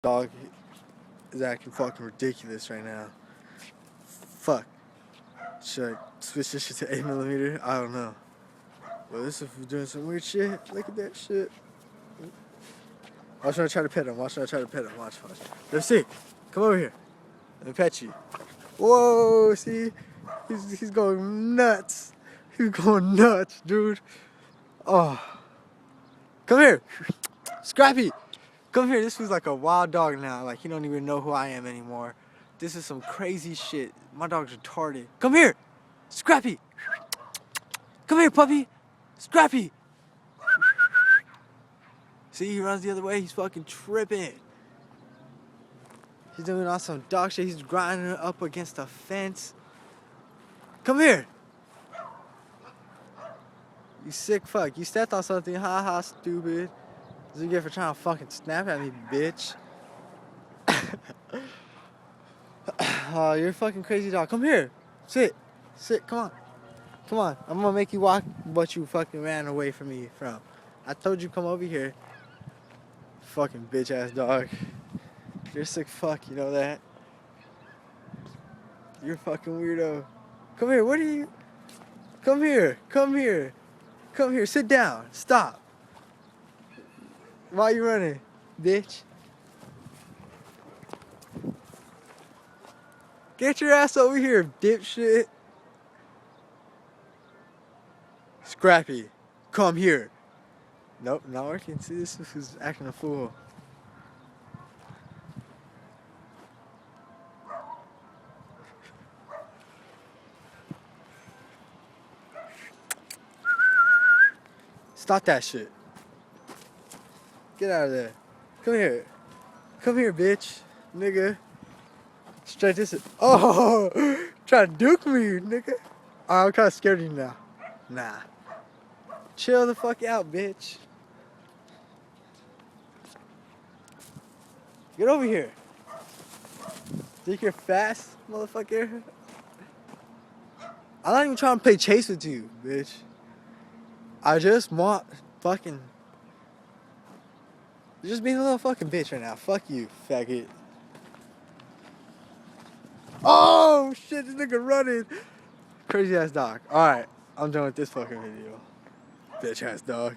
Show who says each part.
Speaker 1: Dog is acting fucking ridiculous right now. Fuck. Should I switch this shit to 8mm? I don't know. Well, this is doing some weird shit. Look at that shit. Watch when I try to pet him. Watch when I try to pet him. Watch. Let's see. Come over here. Let me pet you. Whoa, see? He's going nuts. He's going nuts, dude. Oh. Come here. Scrappy. Come here. This was like a wild dog now. Like, he don't even know who I am anymore. This is some crazy shit. My dog's retarded. Come here. Scrappy. Come here, puppy. Scrappy. See, he runs the other way. He's fucking tripping. He's doing awesome dog shit. He's grinding up against the fence. Come here. You sick fuck. You stepped on something. Ha ha, stupid. That's what you get for trying to fucking snap at me, bitch. Oh, you're a fucking crazy dog. Come here. Sit. Come on. Come on. I'm gonna make you walk what you fucking ran away from me from. I told you come over here. Fucking bitch ass dog. You're a sick fuck, you know that? You're a fucking weirdo. Come here, what are you? Come here. Come here, sit down. Stop. Why are you running, bitch? Get your ass over here, dipshit. Scrappy, come here. Nope, not working. See, this is acting a fool. Stop that shit. Get out of there. Come here. Come here, bitch. Nigga. Straight this. Oh! Try to duke me, nigga. I'm kind of scared of you now. Nah. Chill the fuck out, bitch. Get over here. Think you're fast, motherfucker? I'm not even trying to play chase with you, bitch. I just want fucking... You're just being a little fucking bitch right now. Fuck you, faggot. Oh, shit, this nigga running. Crazy ass dog. Alright, I'm done with this fucking video. Bitch ass dog.